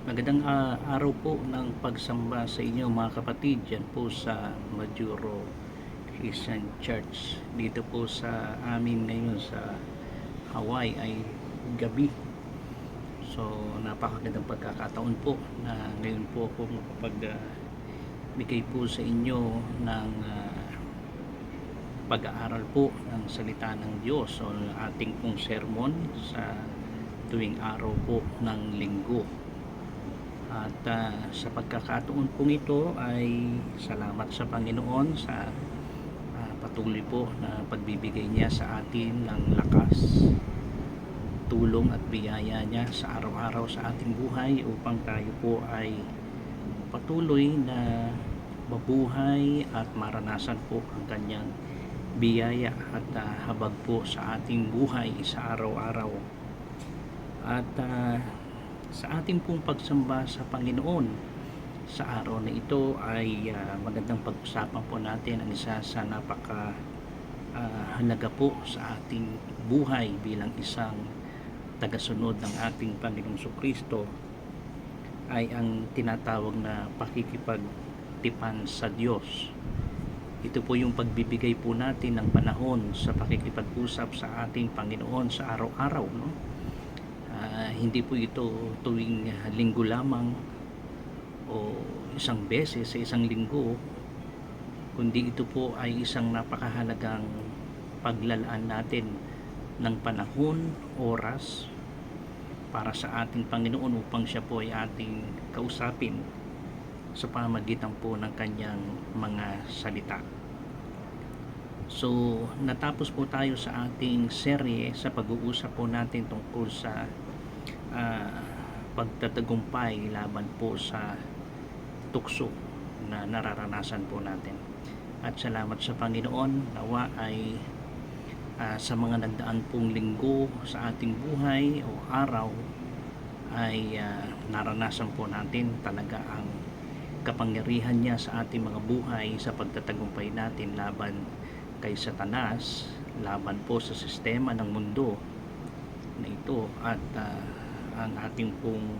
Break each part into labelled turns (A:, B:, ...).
A: Magandang araw po ng pagsamba sa inyo mga kapatid dyan po sa Majuro Christian Church. Dito po sa amin ngayon sa Hawaii ay gabi. So napakagandang pagkakataon po na ngayon po ako bigay po sa inyo ng pag-aaral po ng salita ng Diyos o ating pong sermon sa tuwing araw po ng linggo. At sa pagkakataon pong ito ay salamat sa Panginoon sa patuloy po na pagbibigay niya sa atin ng lakas, tulong at biyaya niya sa araw-araw sa ating buhay upang tayo po ay patuloy na mabuhay at maranasan po ang kanyang biyaya at habag po sa ating buhay sa araw-araw. At sa ating pong pagsamba sa Panginoon sa araw na ito ay magandang pag-usapan po natin ang isa sa napaka halaga po sa ating buhay bilang isang tagasunod ng ating Panginoong Jesucristo ay ang tinatawag na pakikipagtipan sa Diyos. Ito po yung pagbibigay po natin ng panahon sa pakikipag-usap sa ating Panginoon sa araw-araw, no? Hindi po ito tuwing linggo lamang o isang beses sa isang linggo, kundi ito po ay isang napakahalagang paglalaan natin ng panahon, oras para sa ating Panginoon upang siya po ay ating kausapin sa pamagitan po ng kanyang mga salita. So natapos po tayo sa ating serye sa pag-uusap po natin tungkol sa pagtatagumpay laban po sa tukso na nararanasan po natin. At salamat sa Panginoon, nawa ay sa mga nagdaan pong linggo sa ating buhay o araw ay naranasan po natin talaga ang kapangyarihan niya sa ating mga buhay sa pagtatagumpay natin laban kay Satanas, laban po sa sistema ng mundo na ito at ang ating pong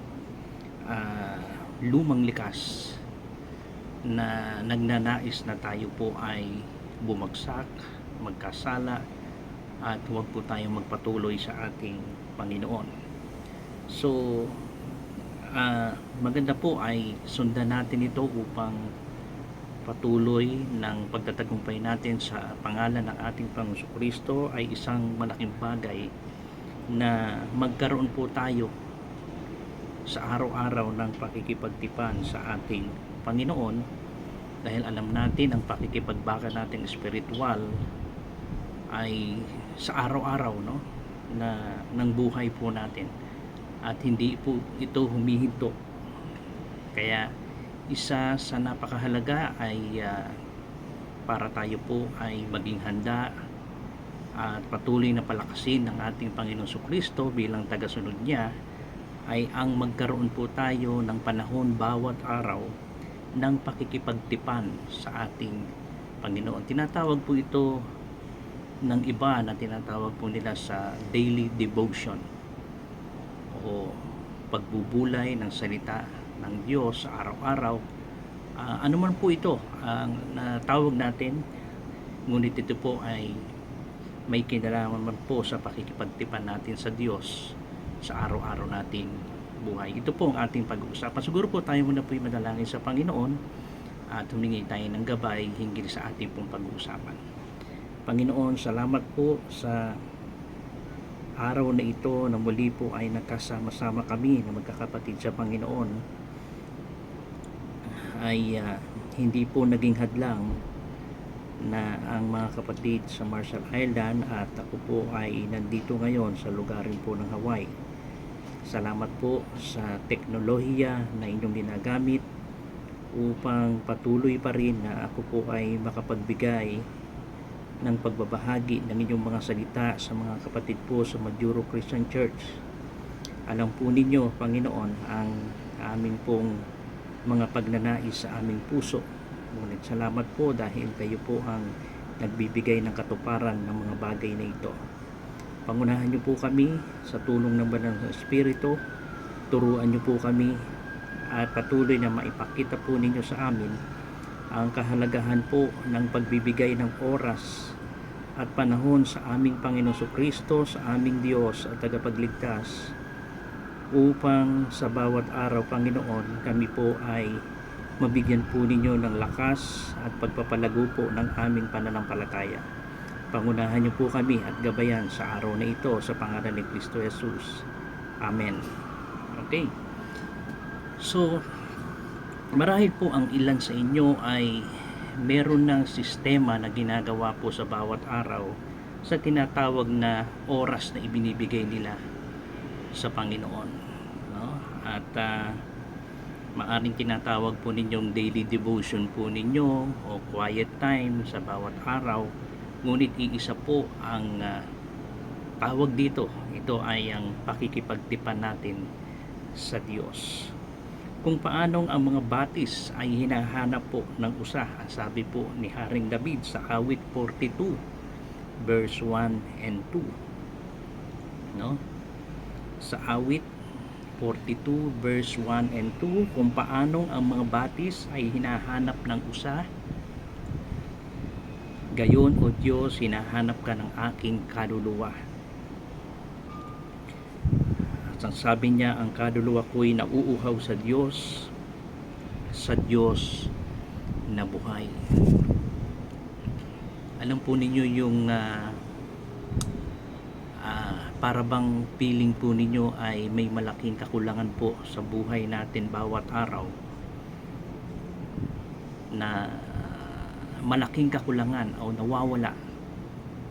A: lumang likas na nagnanais na tayo po ay bumagsak, magkasala at huwag po tayong magpatuloy sa ating Panginoon. So maganda po ay sundan natin ito upang patuloy ng pagtatagumpay natin sa pangalan ng ating Panginoong Jesucristo ay isang malaking bagay na magkaroon po tayo sa araw-araw ng pakikipagtipan sa ating Panginoon, dahil alam natin ang pakikipagbaka natin espiritual ay sa araw-araw, no, na ng buhay po natin at hindi po ito humihinto. Kaya isa sa napakahalaga ay para tayo po ay maging handa at patuloy na palakasin ng ating Panginoong Jesucristo bilang tagasunod niya ay ang magkaroon po tayo ng panahon bawat araw ng pakikipagtipan sa ating Panginoon. Tinatawag po ito ng iba na tinatawag po nila sa daily devotion o pagbubulay ng salita ng Diyos sa araw-araw. Ano man po ito ang tawag natin, ngunit ito po ay may kinalaman man po sa pakikipagtipan natin sa Diyos sa araw-araw nating buhay. Ito po ang ating pag-uusapan. Siguro po tayo muna po ay manalangin sa Panginoon at humingi tayo ng gabay hinggil sa ating pong pag-uusapan. Panginoon, salamat po sa araw na ito na muli po ay nakasama-sama kami na magkakapatid sa Panginoon ay hindi po naging hadlang na ang mga kapatid sa Marshall Island at ako po ay nandito ngayon sa lugarin po ng Hawaii. Salamat po sa teknolohiya na inyong ginagamit upang patuloy pa rin na ako po ay makapagbigay ng pagbabahagi ng inyong mga salita sa mga kapatid po sa Majuro Christian Church. Alam po ninyo, Panginoon, ang aming pong mga pagnanais sa aming puso. Ngunit salamat po dahil kayo po ang nagbibigay ng katuparan ng mga bagay na ito. Pangunahan niyo po kami sa tulong ng Banal na Espiritu. Turuan niyo po kami at patuloy na maipakita po ninyo sa amin ang kahalagahan po ng pagbibigay ng oras at panahon sa aming Panginoon Kristo, sa aming Diyos at tagapagligtas, upang sa bawat araw, Panginoon, kami po ay mabigyan po ninyo ng lakas at pagpapalago po ng aming pananampalataya. Pangunahan niyo po kami at gabayan sa araw na ito sa pangalan ni Kristo Jesus. Amen. Okay. So, marahil po ang ilan sa inyo ay meron ng sistema na ginagawa po sa bawat araw sa tinatawag na oras na ibinibigay nila sa Panginoon, no? At maaring tinatawag po ninyong daily devotion po ninyo o quiet time sa bawat araw, ngunit iisa po ang tawag dito. Ito ay ang pakikipagtipan natin sa Diyos. Kung paanong ang mga batis ay hinahanap po ng usa, ang sabi po ni Haring David sa awit 42 verse 1 and 2, no? Sa awit 42 verse 1 and 2, kung paanong ang mga batis ay hinahanap ng usa, gayon o Diyos, hinahanap ka ng aking kaluluwa. At sabi niya, ang kaluluwa ko'y nauuhaw sa Diyos na buhay. Alam po ninyo yung para bang feeling po ninyo ay may malaking kakulangan po sa buhay natin bawat araw, na malaking kakulangan o nawawala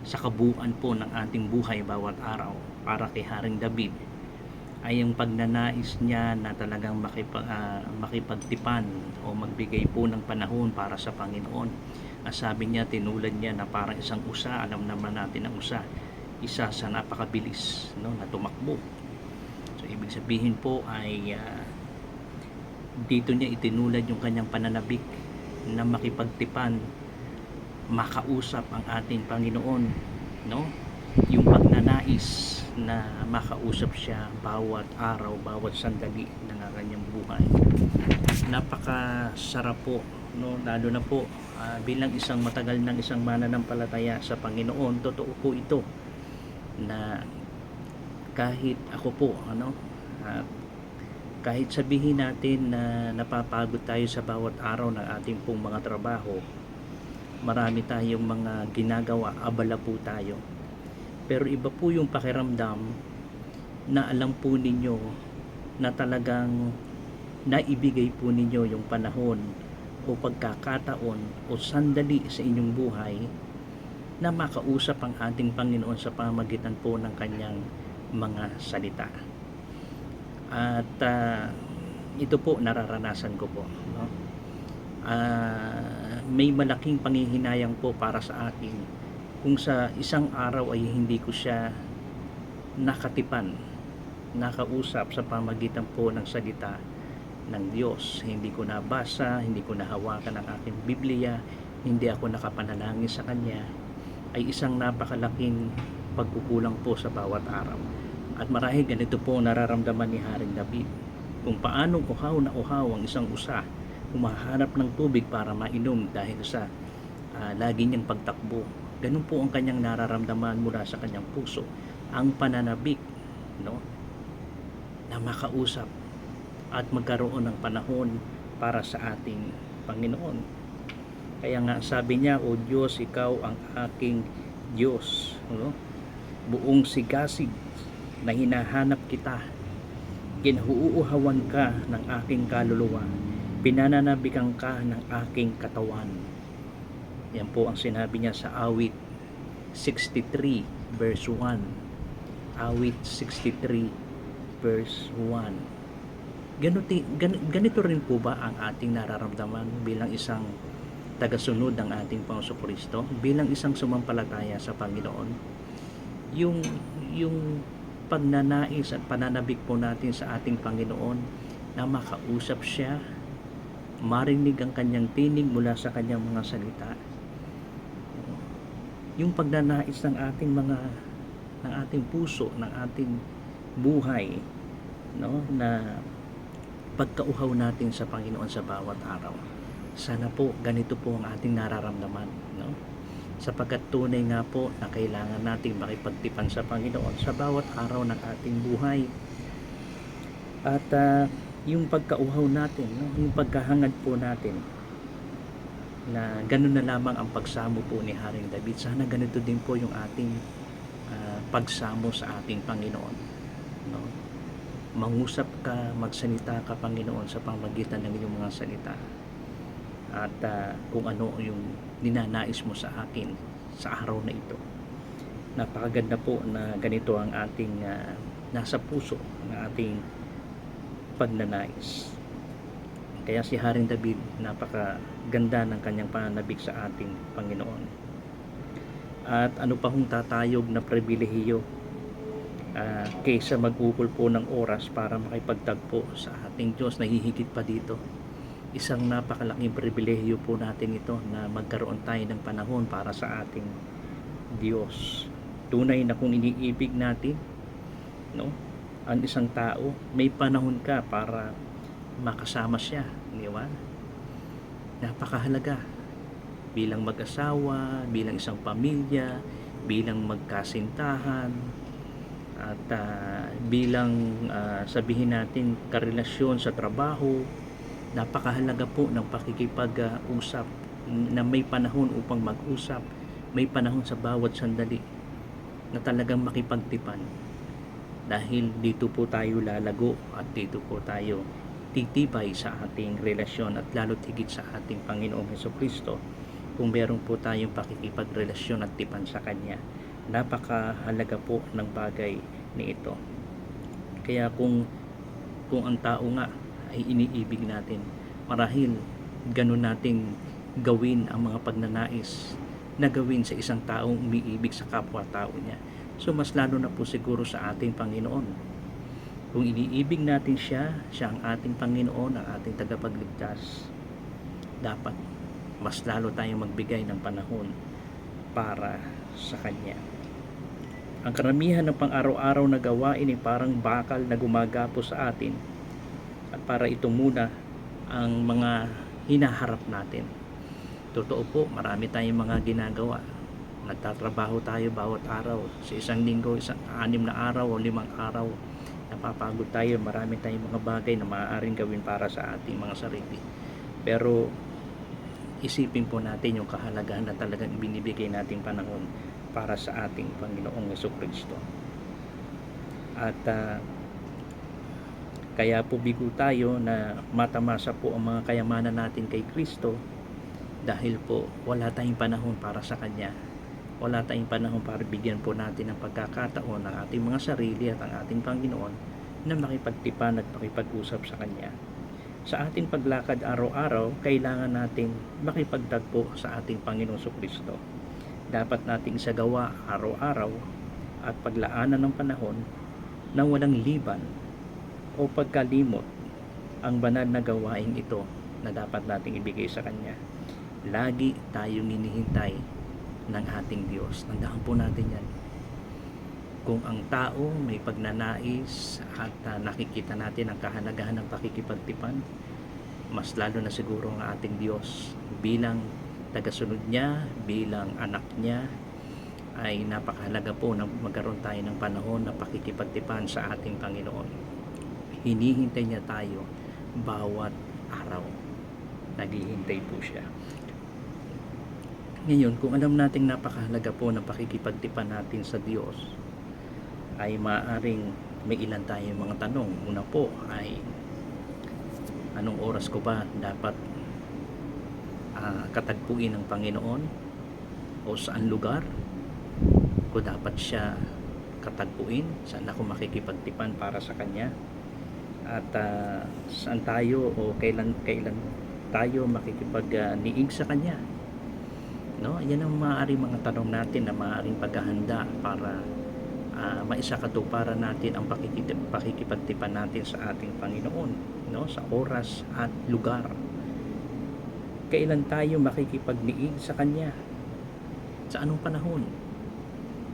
A: sa kabuuan po ng ating buhay bawat araw. Para kay Haring David ay yung pagnanais niya na talagang makipagtipan o magbigay po ng panahon para sa Panginoon. Sabi niya, tinulad niya na parang isang usa. Alam naman natin ang usa, isa sa napakabilis, no, na tumakbo. So ibig sabihin po ay dito niya itinulad yung kanyang pananabik na makipagtipan, makausap ang ating Panginoon, no? Yung pagnanais na makausap siya bawat araw, bawat sandali ng kanyang buhay. Napakasarap po, no? Lalo na po bilang isang matagal ng isang mananampalataya sa Panginoon, totoo po ito na kahit ako po, kahit sabihin natin na napapagod tayo sa bawat araw ng ating pong mga trabaho, marami tayong mga ginagawa, abala po tayo, pero iba po yung pakiramdam na alam po ninyo na talagang naibigay po ninyo yung panahon o pagkakataon o sandali sa inyong buhay na makausap ang ating Panginoon sa pamamagitan po ng kanyang mga salita. At ito po nararanasan ko po, no? May malaking panghihinayang po para sa akin kung sa isang araw ay hindi ko siya nakatipan, nakausap sa pamamagitan po ng salita ng Diyos. Hindi ko nabasa, hindi ko nahawakan ang aking Biblia, hindi ako nakapanalangin sa Kanya, ay isang napakalaking pagkukulang po sa bawat araw. At marahil ganito po nararamdaman ni Haring David, kung paano uhaw na uhaw ang isang usa, humahanap ng tubig para mainom dahil sa lagi niyang pagtakbo. Ganun po ang kanyang nararamdaman mula sa kanyang puso, ang pananabik, no, na makausap at magkaroon ng panahon para sa ating Panginoon. Kaya nga sabi niya, o Diyos, ikaw ang aking Diyos, no? Buong sigasig na hinahanap kita, kinahuuhawan ka ng aking kaluluwa, pinananabikan ka ng aking katawan. Yan po ang sinabi niya sa awit 63 verse 1. Awit 63 verse 1. Ganito rin po ba ang ating nararamdaman bilang isang tagasunod ng ating Panginoon Kristo, bilang isang sumampalataya sa Panginoon? Yung pagnanais at pananabik po natin sa ating Panginoon na makausap siya, marinig ang kanyang tinig mula sa kanyang mga salita. Yung pagnanais ng ating puso, ng ating buhay, no, na pagkauhaw natin sa Panginoon sa bawat araw. Sana po ganito po ang ating nararamdaman, no? Sapagkat tunay nga po na kailangan nating makipagtipan sa Panginoon sa bawat araw ng ating buhay. At yung pagkauhaw natin, no? Yung pagkahangad po natin na ganun na lamang ang pagsamo po ni Haring David. Sana ganito din po yung ating pagsamo sa ating Panginoon, no? Mangusap ka, magsalita ka, Panginoon, sa pamagitan ng iyong mga salita. At kung ano yung ninanais mo sa akin sa araw na ito. Napakaganda po na ganito ang ating nasa puso ng ating pagnanais. Kaya si Haring David, napakaganda ng kanyang pananabik sa ating Panginoon. At ano pa hong tatayog na pribilehiyo kaysa mag-ukol po ng oras para makipagtagpo sa ating Diyos na hihigit pa dito. Isang napakalaking pribilehiyo po natin ito na magkaroon tayo ng panahon para sa ating Diyos. Tunay na kung iniibig natin, no, ang isang tao, may panahon ka para makasama siya, di ba? Napakahalaga bilang mag-asawa, bilang isang pamilya, bilang magkasintahan, at bilang sabihin natin karelasyon sa trabaho. Napakahalaga po ng pakikipag-usap, na may panahon upang mag-usap, may panahon sa bawat sandali na talagang makipagtipan, dahil dito po tayo lalago at dito po tayo titibay sa ating relasyon, at lalo't higit sa ating Panginoong Hesukristo kung meron po tayong pakikipagrelasyon at tipan sa Kanya. Napakahalaga po ng bagay ni ito. Kaya kung ang tao nga ay iniibig natin, marahil ganun nating gawin ang mga pagnanais na gawin sa isang taong umiibig sa kapwa-tao niya. So mas lalo na po siguro sa ating Panginoon. Kung iniibig natin siya ang ating Panginoon, ang ating tagapagligtas, dapat mas lalo tayong magbigay ng panahon para sa Kanya. Ang karamihan ng pang-araw-araw na gawain ay parang bakal na gumagapo sa atin, at para ito muna ang mga hinaharap natin. Totoo po, marami tayong mga ginagawa. Nagtatrabaho tayo bawat araw. Sa isang linggo, 6 na araw o 5 araw, napapagod tayo. Marami tayong mga bagay na maaaring gawin para sa ating mga sarili. Pero isipin po natin yung kahalagahan na talagang binibigay nating panahon para sa ating Panginoong Hesukristo. At kaya po bigo tayo na matamasa po ang mga kayamanan natin kay Kristo, dahil po wala tayong panahon para sa Kanya. Wala tayong panahon para bigyan po natin ng pagkakataon ng ating mga sarili at ang ating Panginoon na makipagtipan at makipag-usap sa Kanya. Sa ating paglakad araw-araw, kailangan nating makipagtagpo sa ating Panginoong Kristo. Dapat nating isagawa araw-araw at paglaanan ng panahon nang walang liban o pagkalimot ang banal na gawain ito na dapat nating ibigay sa Kanya. Lagi tayong hinihintay ng ating Diyos. Tandaan po natin yan. Kung ang tao may pagnanais at nakikita natin ang kahalagahan ng pakikipagtipan, mas lalo na siguro ang ating Diyos bilang tagasunod niya, bilang anak niya, ay napakahalaga po na magkaroon tayo ng panahon na pakikipagtipan sa ating Panginoon. Hinihintay niya tayo bawat araw. Naghihintay po siya. Ngayon, kung alam nating napakahalaga po ng pakikipagtipan natin sa Diyos, ay maaaring may ilan tayong mga tanong. Una po ay, anong oras ko ba dapat katagpuin ng Panginoon? O saan lugar ko dapat siya katagpuin? Saan ako makikipagtipan para sa Kanya? At saan tayo o kailan tayo makikipag-niig sa Kanya? No? Yan ang maaaring mga tanong natin na maaaring paghahanda para maisakatuparan natin ang pakikipagtipan natin sa ating Panginoon, no? Sa oras at lugar. Kailan tayo makikipagniig sa Kanya? Sa anong panahon?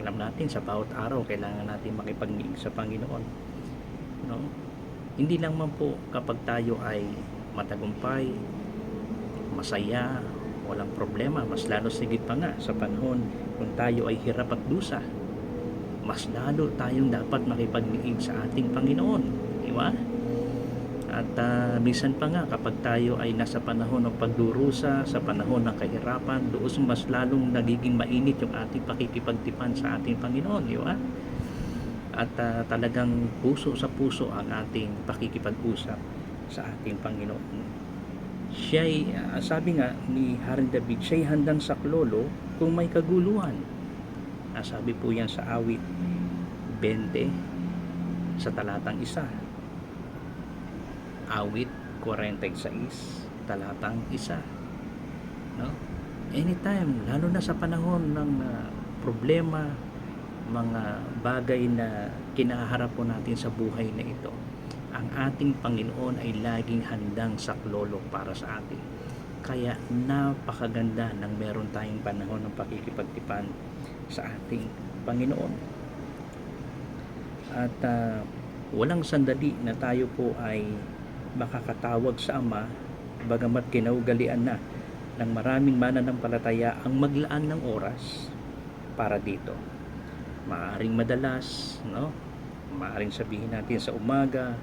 A: Alam natin sa bawat araw kailangan natin makipagniig sa Panginoon, no? Hindi lang man po kapag tayo ay matagumpay, masaya, walang problema, mas lalo sigit pa nga sa panahon kung tayo ay hirap at dusa, mas lalo tayong dapat makipagniig sa ating Panginoon, di ba? At minsan pa nga kapag tayo ay nasa panahon ng pagdurusa, sa panahon ng kahirapan, doon mas lalong nagiging mainit yung ating pakikipagtipan sa ating Panginoon, di ba? At talagang puso sa puso ang ating pakikipag-usap sa ating Panginoon. Siya'y, sabi nga ni Haring David, siya'y handang saklolo kung may kaguluhan. Sabi po yan sa awit 20 sa talatang 1. Awit 46 talatang 1. No? Anytime, lalo na sa panahon ng problema, mga bagay na kinaharap po natin sa buhay na ito, ang ating Panginoon ay laging handang saklolo para sa atin. Kaya napakaganda ng meron tayong panahon ng pakikipagtipan sa ating Panginoon. At walang sandali na tayo po ay makakatawag sa Ama, bagamat kinaugalian na ng maraming mananampalataya ang maglaan ng oras para dito. Maaring madalas, no? Maaring sabihin natin sa umaga,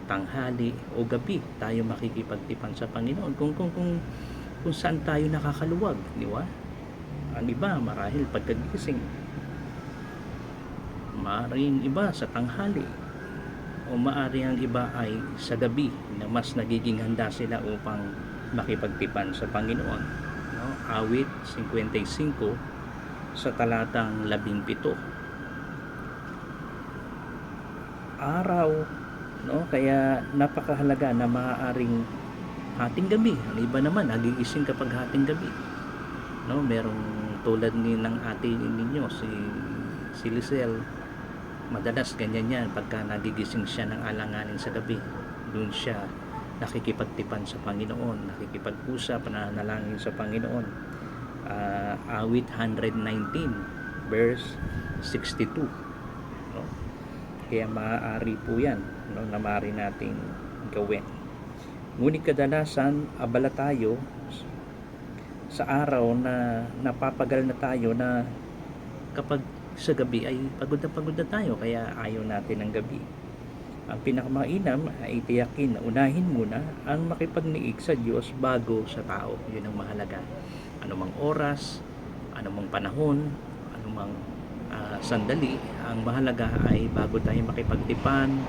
A: tanghali o gabi tayo makikipagtipan sa Panginoon kung saan tayo nakakaluwag, di ba? Ang iba marahil pagkagising, maaring iba sa tanghali, o maaring ang iba ay sa gabi na mas nagiging handa sila upang makipagtipan sa Panginoon, no? Awit 55 sa talatang 17. Araw, no? Kaya napakahalaga na maaaring hating gabi. Ang iba naman nagigising kapag hating gabi, no? Merong tulad ni ng ate ninyo si Lisel, madalas ganyan yan pagka nagigising siya ng alanganin sa gabi, doon siya nakikipagtipan sa Panginoon, nakikipag-usap, nanalangin sa Panginoon. Awit 119 verse 62, no? Kaya maaari po yan, no, na maaari nating gawin. Ngunit kadalasan abala tayo sa araw na napapagal na tayo, na kapag sa gabi ay pagod na tayo, kaya ayaw natin ng gabi. Ang pinakamainam ay tiyakin na unahin muna ang makipagniig sa Diyos bago sa tao. Yun ang mahalaga. Anumang oras, anumang panahon, anumang sandali, ang mahalaga ay bago tayo makipagtipan,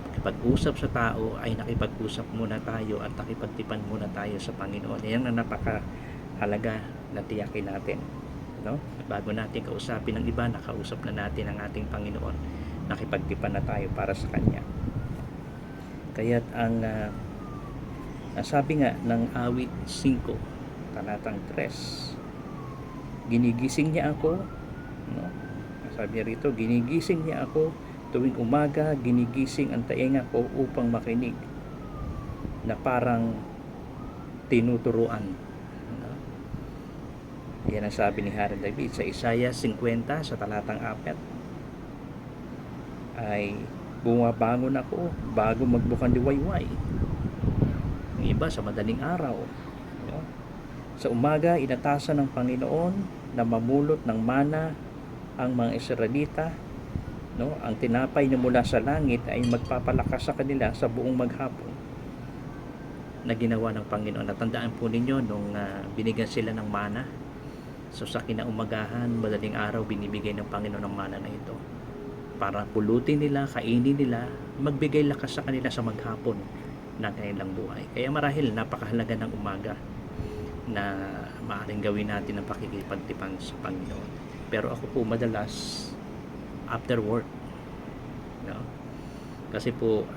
A: makipag-usap sa tao, ay nakipag-usap muna tayo at nakipagtipan muna tayo sa Panginoon. Yan ang napakahalaga na tiyakin natin, no? Bago natin kausapin ng iba, nakausap na natin ang ating Panginoon, nakipagtipan na tayo para sa Kanya. Kaya't ang sabi nga ng awit 5 talatang 3, ginigising niya ako, no? Sabi rito, ginigising niya ako tuwing umaga, ginigising ang tainga ko upang makinig, na parang tinuturuan, no? Yan ang sabi ni Haring David sa Isaiah 50 sa talatang 4, ay bumabangon ako bago magbukan liwayway. Ang iba sa madaling araw, no? Sa umaga inatasan ng Panginoon na mamulot ng mana ang mga Israelita, no? Ang tinapay na mula sa langit ay magpapalakas sa kanila sa buong maghapon na ginawa ng Panginoon. Natandaan po ninyo nung binigyan sila ng mana. So sa kinaumagahan, madaling araw, binibigay ng Panginoon ng mana na ito para pulutin nila, kainin nila, magbigay lakas sa kanila sa maghapon ng kanilang buhay. Kaya marahil napakahalaga ng umaga na maaaring gawin natin ang pakikipagtipan sa Panginoon. Pero ako po madalas after work, no? Kasi po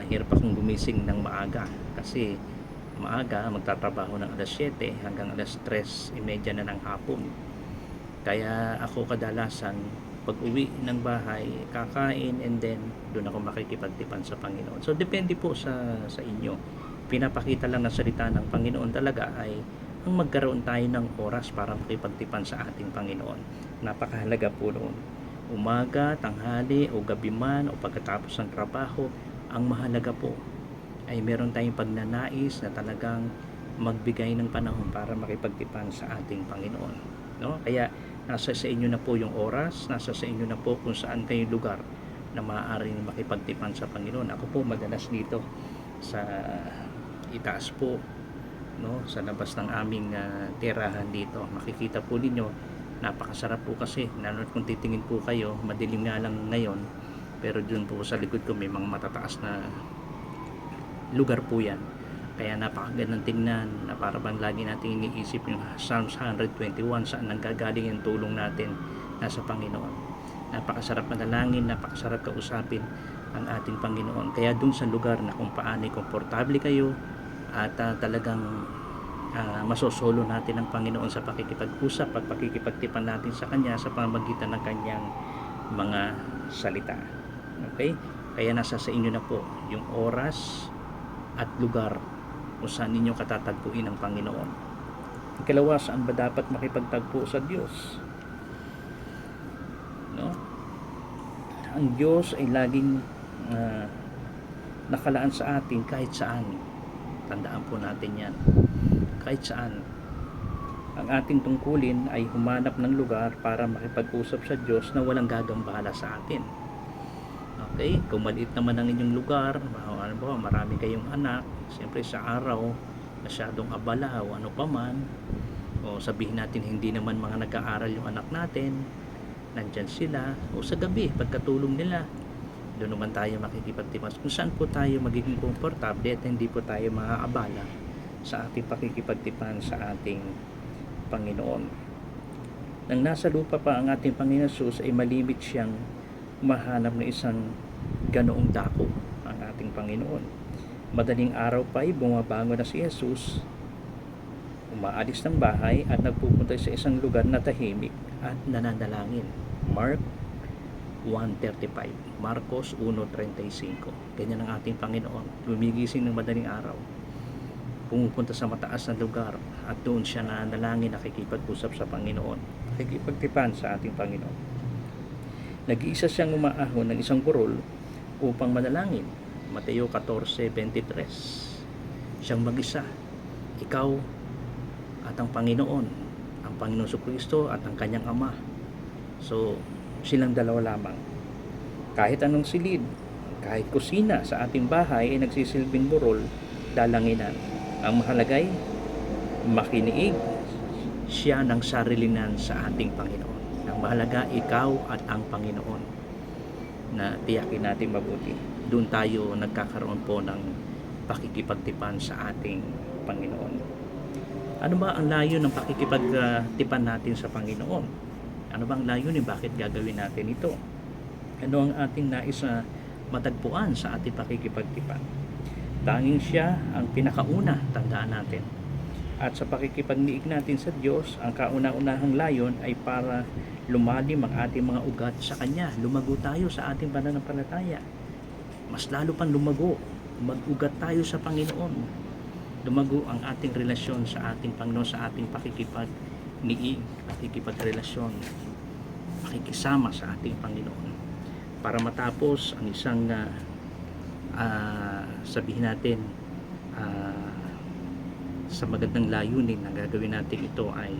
A: hirap akong gumising ng maaga, kasi maaga magtatrabaho ng alas 7 hanggang alas 3:30 na ng hapon. Kaya ako kadalasan pag uwi ng bahay, kakain, and then doon ako makikipagtipan sa Panginoon. So depende po sa inyo. Pinapakita lang ng salita ng Panginoon talaga ay ang magkaroon tayo ng oras para makipagtipan sa ating Panginoon. Napakahalaga po noon. Umaga, tanghali o gabi man o pagkatapos ng trabaho, Ang mahalaga po ay meron tayong pagnanais na talagang magbigay ng panahon para makipagtipan sa ating Panginoon, no? Kaya nasa sa inyo na po yung oras, nasa sa inyo na po kung saan kayong lugar na maaaring makipagtipan sa Panginoon. Ako po madalas dito sa itaas po, no, sa labas ng aming tirahan dito. Makikita po ninyo, napakasarap po kasi, lalo kung titingin po kayo, madilim nga lang ngayon, pero dun po sa likod ko may mga matataas na lugar po yan. Kaya napakagandang tingnan, na para bang lagi natin iniisip yung Psalms 121, saan nanggagaling yung tulong natin, nasa Panginoon. Napakasarap manalangin, napakasarap kausapin ang ating Panginoon. Kaya dun sa lugar na kung paano komportable kayo at talagang masosolo natin ang Panginoon sa pakikipag-usap at pakikipagtipan natin sa Kanya sa pamamagitan ng Kanyang mga salita. Okay? Kaya nasa sa inyo na po yung oras at lugar kung saan ninyo katatagpuin ang Panginoon. Ikalawa, saan ba dapat makipagtagpo sa Diyos? No? Ang Diyos ay laging nakalaan sa atin kahit saan. Tandaan po natin yan. Kahit saan. Ang ating tungkulin ay humanap ng lugar para makipag-usap sa Diyos na walang gagambala sa atin. Okay? Kung maliit naman ang inyong lugar, ano ba, marami kayong anak, siyempre sa araw, masyadong abala o ano pa man, o sabihin natin hindi naman mga nag-aaral yung anak natin, nandyan sila, o sa gabi, pagkatulong nila, doon naman tayo makikipagtipas kung saan po tayo magiging komportable at hindi po tayo maaabala sa ating pakikipagtipan sa ating Panginoon. Nang nasa lupa pa ang ating Panginoon Jesus, ay malimit siyang mahanap ng isang ganoong dako ang ating Panginoon. Madaling araw pa ay bumabangon na si Jesus, umaalis ng bahay at nagpupunta sa isang lugar na tahimik at nananalangin. Mark 1:35, Marcos 1:35. Ganyan ang ating Panginoon. Gumigising ng madaling araw, pumupunta sa mataas na lugar at doon siya nanalangin, nakikipag-usap sa Panginoon, nakikipagtipan sa ating Panginoon. Nag-iisa siyang umaahon ng isang burol upang manalangin. Mateo 14:23. Siyang mag-isa, ikaw at ang Panginoon, ang Panginoon Jesucristo at ang kanyang Ama. So, silang dalawa lamang. Kahit anong silid, kahit kusina sa ating bahay ay nagsisilbing burol, dalanginan. Ang mahalagay, makiniig siya ng sarilinan sa ating Panginoon. Ang mahalaga, ikaw at ang Panginoon, na tiyakin natin mabuti. Doon tayo nagkakaroon po ng pakikipagtipan sa ating Panginoon. Ano ba ang layo ng pakikipagtipan natin sa Panginoon? Ano ba ang layo ni bakit gagawin natin ito? Ano ang ating nais na matagpuan sa ating pakikipagtipan? Tanging siya ang pinakauna, tandaan natin. At sa pakikipagniig natin sa Diyos, ang kauna-unahang layon ay para lumalim ang ating mga ugat sa Kanya. Lumago tayo sa ating pananampalataya. Mas lalo pang lumago. Mag-ugat tayo sa Panginoon. Lumago ang ating relasyon sa ating Panginoon, sa ating pakikipagniig, pakikipagrelasyon, pakikisama sa ating Panginoon. Para matapos ang isang sabihin natin sa magandang layunin na gagawin natin, ito ay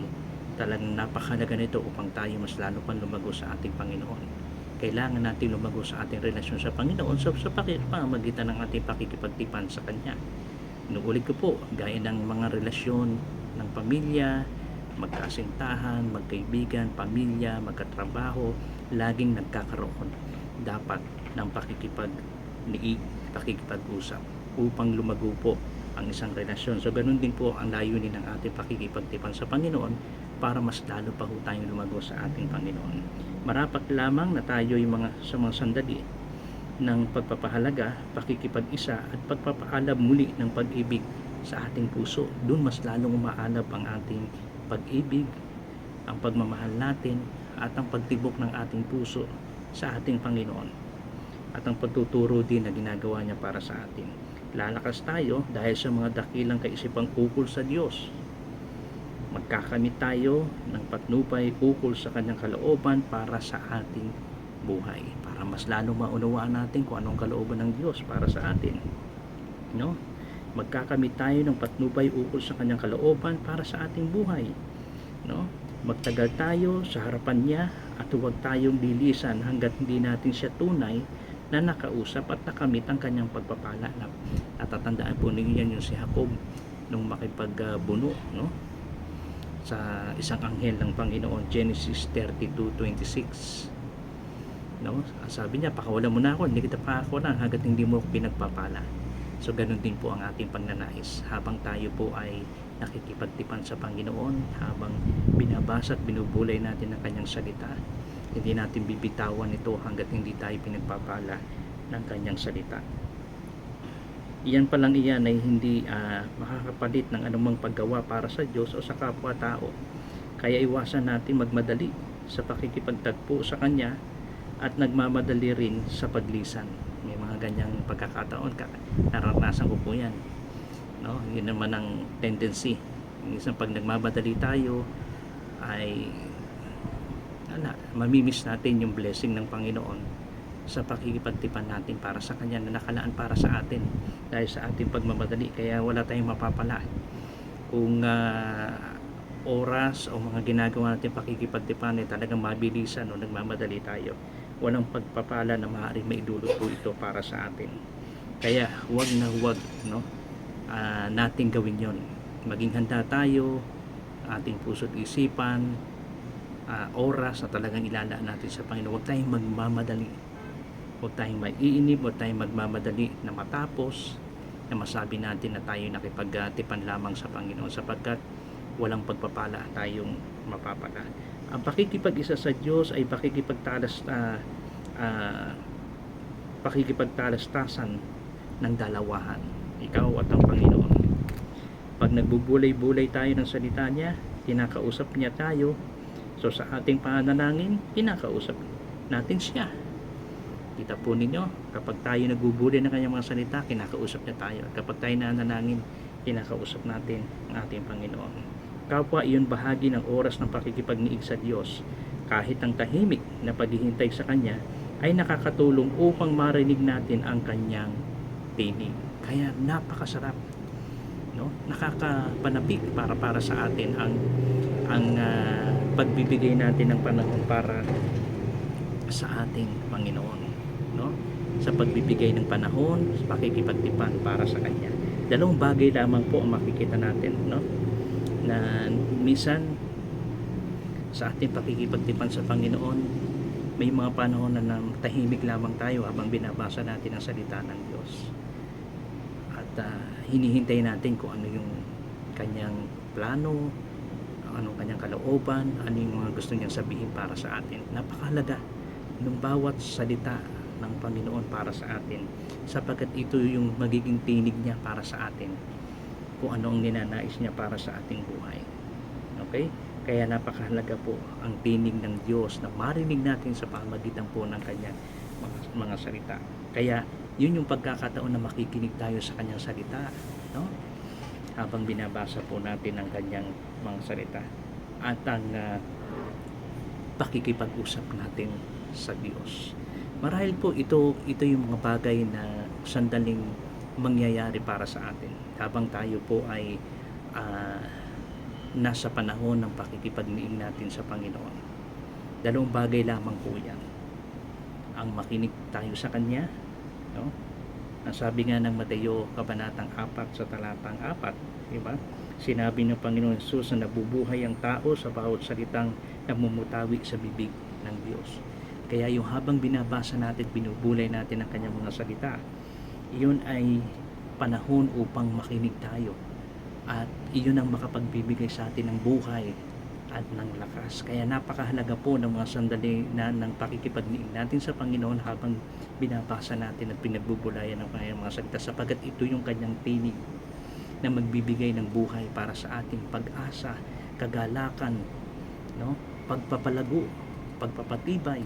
A: talagang napakahalaga nito upang tayo mas lalo pang lumago sa ating Panginoon. Kailangan natin lumago sa ating relasyon sa Panginoon sa pamamagitan ng ating pakikipagtipan sa Kanya. Inuulit ko po, gaya ng mga relasyon ng pamilya, magkasintahan, magkaibigan, pamilya, magkatrabaho, laging nagkakaroon dapat ng pakikipagniig, pakikipag-usap upang lumago po ang isang relasyon. So ganun din po ang layunin ng ating pakikipagtipan sa Panginoon para mas lalo pa po tayong lumago sa ating Panginoon. Marapat lamang na tayo ay sa mga sandali ng pagpapahalaga, pakikipag-isa at pagpapaalab muli ng pag-ibig sa ating puso. Doon mas lalong umaalab ang ating pag-ibig, ang pagmamahal natin at ang pagtibok ng ating puso sa ating Panginoon at ang pagtuturo din na ginagawa niya para sa atin. Lalakas tayo dahil sa mga dakilang kaisipang ukol sa Diyos. Magkakamit tayo ng patnubay ukol sa kanyang kalooban para sa ating buhay, para mas lalo maunawaan natin kung anong kalooban ng Diyos para sa atin, no? Magkakamit tayo ng patnubay ukol sa kanyang kalooban para sa ating buhay, no? Magtagal tayo sa harapan niya at huwag tayong lilisan hanggat hindi natin siya tunay na nakausap at nakamit ang kanyang pagpapala. Natatandaan po ninyo yan yung si Jacob nung makipagbuno, no, sa isang anghel ng Panginoon, Genesis 32:26, no? Sabi niya, pakawalan mo na ako, hindi kita pakawalan hanggat hindi mo pinagpapala. So ganun din po ang ating pagnanais habang tayo po ay nakikipagtipan sa Panginoon, habang binabasa at binubulay natin ang kanyang salita. Hindi natin bibitawan ito hanggat hindi tayo pinagpapala ng kanyang salita. Iyan pa lang, iyan ay hindi makakapalit ng anumang paggawa para sa Diyos o sa kapwa-tao. Kaya iwasan natin magmadali sa pakikipagtagpo sa Kanya at nagmamadali rin sa paglisan. May mga ganyang pagkakataon, naranasan ko po yan, no? Yun naman ang tendency. Minsan pag nagmamadali tayo ay mamimiss natin yung blessing ng Panginoon sa pakikipagtipan natin para sa Kanya na nakalaan para sa atin dahil sa ating pagmamadali. Kaya wala tayong mapapala kung oras o mga ginagawa natin pakikipagtipan ay talagang mabilisan o nagmamadali tayo. Walang pagpapala na maaaring maidulot po ito para sa atin. Kaya huwag na huwag, no, nating gawin yon. Maging handa tayo, ating puso't isipan, oras na talagang ilalaan natin sa Panginoon. Huwag tayong magmamadali, huwag tayong maiinip, huwag tayong magmamadali na matapos na masabi natin na tayo nakipagtipan lamang sa Panginoon, sapagkat walang pagpapala tayong mapapala. Ang pakikipag-isa sa Diyos ay pakikipagtalastasan ng dalawahan, ikaw at ang Panginoon. Pag nagbubulay-bulay tayo ng salita niya, kinakausap niya tayo. So sa ating pananalangin, kinakausap natin siya. Kita po ninyo, kapag tayo nagbubulay ng kanyang mga salita, kinakausap niya tayo. At kapag tayo nananalangin, kinakausap natin ang ating Panginoon. Kapwa iyon bahagi ng oras ng pakikipagniig sa Diyos. Kahit ang tahimik na paghihintay sa Kanya ay nakakatulong upang marinig natin ang Kanyang tinig. Kaya napakasarap, no? Nakakapanapik para sa atin ang pagbibigay natin ng panahon para sa ating Panginoon, no? Sa pagbibigay ng panahon, sa pakikipagtipan para sa Kanya. Dalawang bagay lamang po ang makikita natin, no, na minsan sa ating pakikipagtipan sa Panginoon, may mga panahon na tahimik lamang tayo habang binabasa natin ang salita ng Diyos. At hinihintay natin kung ano yung Kanyang plano, anong Kanyang kalooban, ano yung mga gusto niyang sabihin para sa atin. Napakahalaga ng bawat salita ng Panginoon para sa atin, sapagkat ito yung magiging tinig niya para sa atin, kung ano ang ninanais niya para sa ating buhay. Okay? Kaya napakahalaga po ang tinig ng Diyos na marinig natin sa pamamagitan po ng Kanyang mga salita. Kaya yun yung pagkakataon na makikinig tayo sa Kanyang salita, no? Habang binabasa po natin ang Kanyang mga salita at ang pakikipag-usap natin sa Diyos. Marahil po ito yung mga bagay na sandaling mangyayari para sa atin habang tayo po ay nasa panahon ng pakikipagniig natin sa Panginoon. Dalawang bagay lamang po yan: ang makinig tayo sa Kanya, no? Ang sabi nga ng Mateo kabanatang 4 sa talatang 4, diba? Sinabi ng Panginoon Jesus na nabubuhay ang tao sa bawat salitang namumutawi sa bibig ng Diyos. Kaya yung habang binabasa natin, binubulay natin ang Kanyang mga salita, iyon ay panahon upang makinig tayo, at iyon ang makapagbibigay sa atin ng buhay at ng lakas. Kaya napakahalaga po ng mga sandali ng pakikipagniig natin sa Panginoon habang binabasa natin at pinagbubulayan ng Kanyang mga salita, sapagkat ito yung Kanyang tinig na magbibigay ng buhay para sa ating pag-asa, kagalakan, no, pagpapalago, pagpapatibay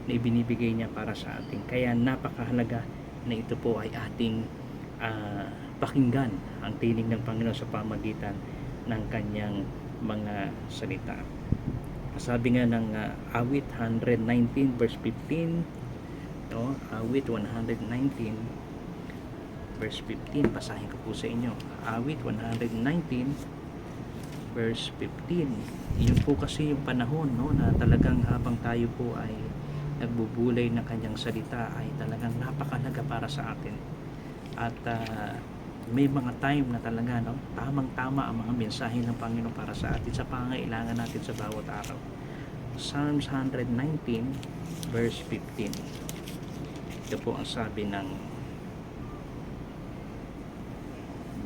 A: na ibinibigay niya para sa atin. Kaya napakahalaga na ito po ay ating pakinggan ang tinig ng Panginoon sa pamamagitan ng Kanyang mga salita. Sabi nga ng awit 119 verse 15, no? Awit 119 verse 15, basahin ko po sa inyo. Awit 119 verse 15. Yun po kasi yung panahon, no, na talagang habang tayo po ay nagbubulay ng kanyang salita ay talagang napakahalaga para sa atin. At may mga time na talaga, no, tamang-tama ang mga mensahe ng Panginoon para sa atin sa pangailangan natin sa bawat araw. Psalms 119 verse 15. Ito po ang sabi ng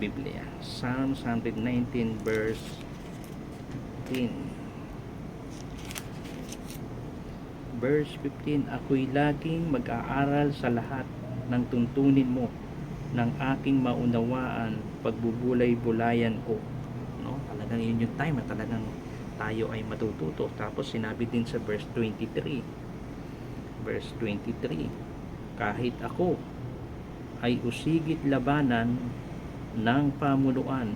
A: Biblia. Psalms 119 verse 15. Verse 15, ako'y laging mag-aaral sa lahat ng tuntunin mo, ng aking maunawaan, pagbubulay-bulayan ko. No? Talagang yun yung time na talagang tayo ay matututo. Tapos sinabi din sa verse 23. Verse 23, kahit ako ay usigit labanan ng pamunuan,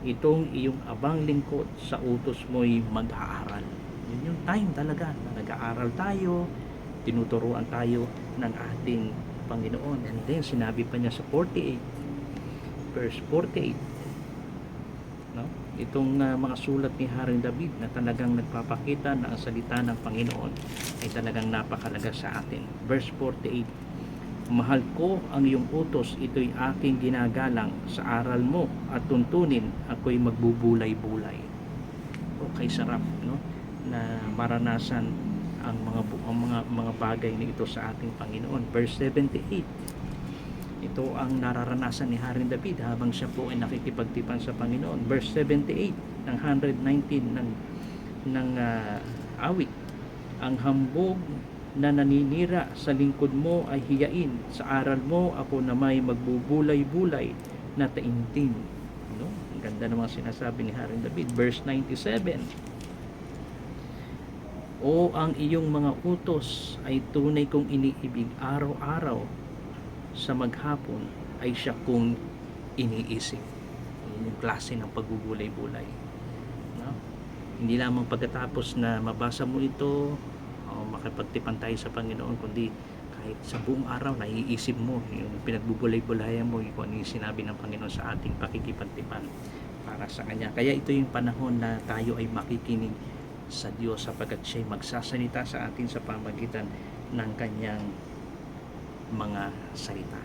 A: itong iyong abang lingkod sa utos mo'y mag-aaral. Yun yung time talaga na nag-aaral tayo, tinuturuan tayo ng ating Panginoon. And then sinabi pa niya sa 48 verse 48, no? Itong mga sulat ni Haring David na talagang nagpapakita na ang salita ng Panginoon ay talagang napakalaga sa atin. Verse 48, mahal ko ang iyong utos, ito'y aking ginagalang, sa aral mo at tuntunin ako'y magbubulay-bulay. Okay, sarap, no, na maranasan ang mga bagay na ito sa ating Panginoon. Verse 78, ito ang nararanasan ni Haring David habang siya po ay nakikipagtipan sa Panginoon. Verse 78 ng 119 ng awit, ang hambog na naninira sa lingkod mo ay hiyain, sa aral mo ako na may magbubulay-bulay na taimtim. No? Ang ganda ng mga sinasabi ni Haring David. Verse 97, o ang iyong mga utos ay tunay kong iniibig, araw-araw sa maghapon ay siya kong iniisip. Yun yung klase ng pagbubulay-bulay, no? Hindi lamang pagkatapos na mabasa mo ito o makipagtipan tayo sa Panginoon, kundi kahit sa buong araw naiisip mo yung pinagbubulay-bulayan mo kung ano yung sinabi ng Panginoon sa ating pakikipagtipan para sa Kanya. Kaya ito yung panahon na tayo ay makikinig sa Diyos, sapagkat siya'y magsasalita sa atin sa pamagitan ng Kanyang mga salita.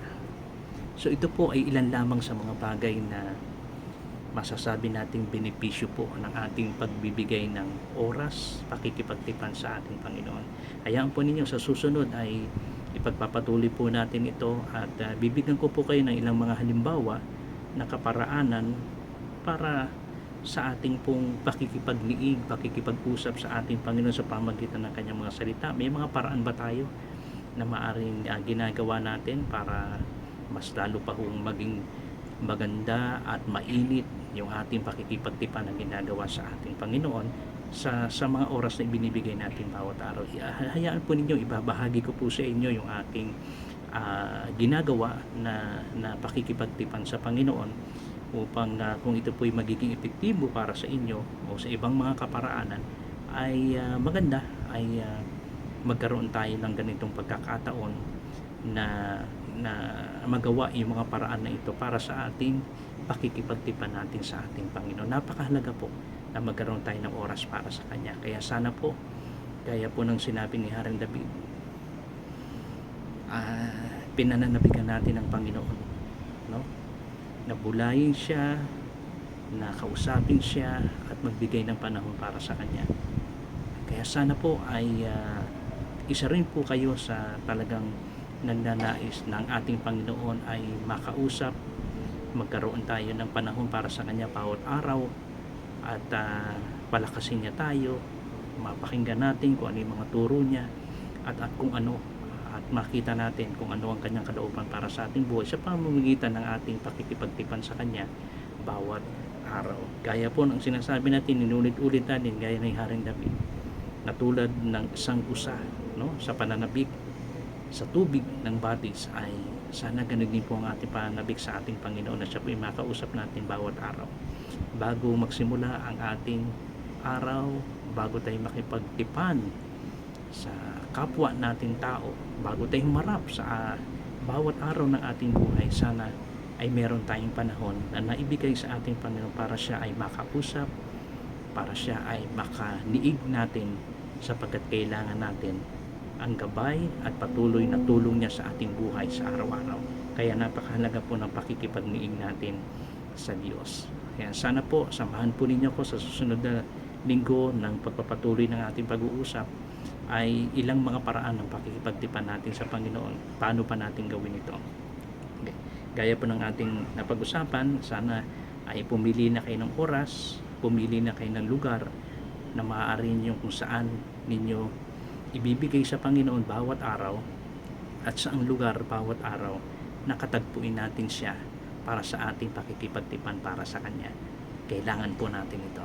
A: So ito po ay ilan lamang sa mga bagay na masasabi nating benepisyo po ng ating pagbibigay ng oras, pakikipagtipan sa ating Panginoon. Hayaan po ninyo sa susunod ay ipagpapatuloy po natin ito at bibigyan ko po kayo ng ilang mga halimbawa na kaparaanan para sa ating pong pakikipagniig, pakikipag-usap sa ating Panginoon sa pamagitan ng Kanyang mga salita. May mga paraan ba tayo na maaring ginagawa natin para mas lalo pa hong maging maganda at mainit yung ating pakikipagtipan na ginagawa sa ating Panginoon sa mga oras na ibinibigay natin bawat araw. Hayaan po ninyo, ibabahagi ko po sa inyo yung aking ginagawa na pakikipagtipan sa Panginoon upang kung ito po'y magiging epektibo para sa inyo o sa ibang mga kaparaanan ay maganda ay magkaroon tayo ng ganitong pagkakataon na magawa yung mga paraan na ito para sa ating pakikipagtipan natin sa ating Panginoon. Napakahalaga po na magkaroon tayo ng oras para sa Kanya. Kaya sana po, kaya po ng sinabi ni Haring David, pinananabigan natin ang Panginoon, no? Nabulayin siya, nakausapin siya at magbigay ng panahon para sa Kanya. Kaya sana po ay isa rin po kayo sa talagang nagnanais ng ating Panginoon ay makausap, magkaroon tayo ng panahon para sa Kanya bawat araw at palakasin niya tayo, mapakinggan natin kung ano yung mga turo niya at kung ano, at makita natin kung ano ang Kanyang kalooban para sa ating buhay sa pamamagitan ng ating pakikipagtipan sa Kanya bawat araw. Gaya po ng sinasabi natin, inulit-ulit natin gaya ng Haring David, na tulad ng isang usa, no, sa pananabik sa tubig ng batis, ay sana ganun din po ang ating pananabik sa ating Panginoon na siya po ay makausap natin bawat araw. Bago magsimula ang ating araw, bago tayo makipagtipan sa kapwa natin tao, bago tayo humarap sa bawat araw ng ating buhay, sana ay meron tayong panahon na naibigay sa ating Panginoon para siya ay makausap, para siya ay makaniig natin, sapagkat kailangan natin ang gabay at patuloy na tulong niya sa ating buhay sa araw-araw. Kaya napakahalaga po ng pakikipagniig natin sa Diyos. Kaya sana po samahan po ninyo ko sa susunod na linggo ng pagpapatuloy ng ating pag-uusap ay ilang mga paraan ng pakikipagtipan natin sa Panginoon. Paano pa natin gawin ito? Okay. Gaya po ng ating napag-usapan, sana ay pumili na kayo ng oras, pumili na kayo ng lugar na maaari ninyo kung saan ninyo ibibigay sa Panginoon bawat araw, at saang lugar bawat araw nakatagpuin natin siya para sa ating pakikipagtipan para sa Kanya. Kailangan po natin ito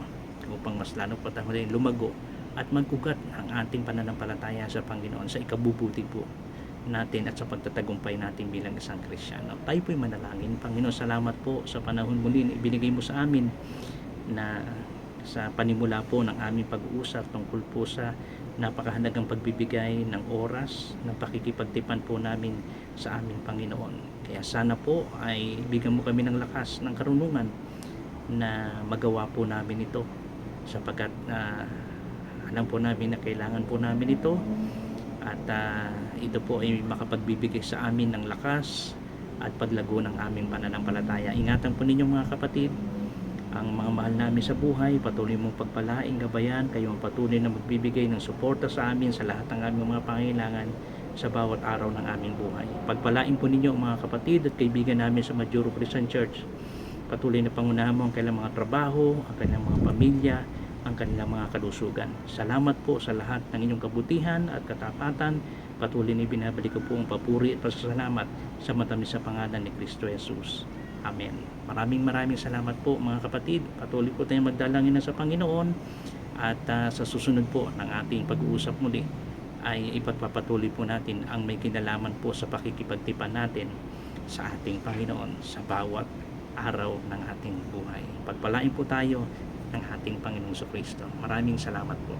A: upang mas lalo po tayo lumago at magugat ang ating pananampalataya sa Panginoon sa ikabubuti po natin at sa pagtatagumpay natin bilang isang Kristiyano. Tayo po'y manalangin. Panginoon, salamat po sa panahon muli na ibinigay mo sa amin, na sa panimula po ng aming pag-uusap tungkol po sa napakahalagang pagbibigay ng oras ng pakikipagtipan po namin sa aming Panginoon. Kaya sana po ay bigyan mo kami ng lakas, ng karunungan na magawa po namin ito, sapagkat alam po namin na kailangan po namin ito, at ito po ay makapagbibigay sa amin ng lakas at paglago ng aming pananampalataya. Ingatan po ninyo mga kapatid ang mga mahal namin sa buhay, patuloy mong pagpalaing, gabayan, kayo ang patuloy na magbibigay ng suporta sa amin sa lahat ng aming mga pangailangan sa bawat araw ng aming buhay. Pagpalain po ninyo mga kapatid at kaibigan namin sa Majuro Christian Church. Patuloy na pangunahan mo ang kanilang mga trabaho, ang kanilang mga pamilya, ang kanilang mga kalusugan. Salamat po sa lahat ng inyong kabutihan at katapatan. Patuloy na binabalik ko po ang papuri at pasasalamat sa matamis sa pangalan ni Kristo Jesus. Amen. Maraming salamat po mga kapatid. Patuloy po tayong magdalangin na sa Panginoon, at sa susunod po ng ating pag-uusap muli ay ipagpapatuloy po natin ang may kinalaman po sa pakikipagtipan natin sa ating Panginoon sa bawat araw ng ating buhay. Pagpalain po tayo ng ating Panginoong Kristo. Maraming salamat po.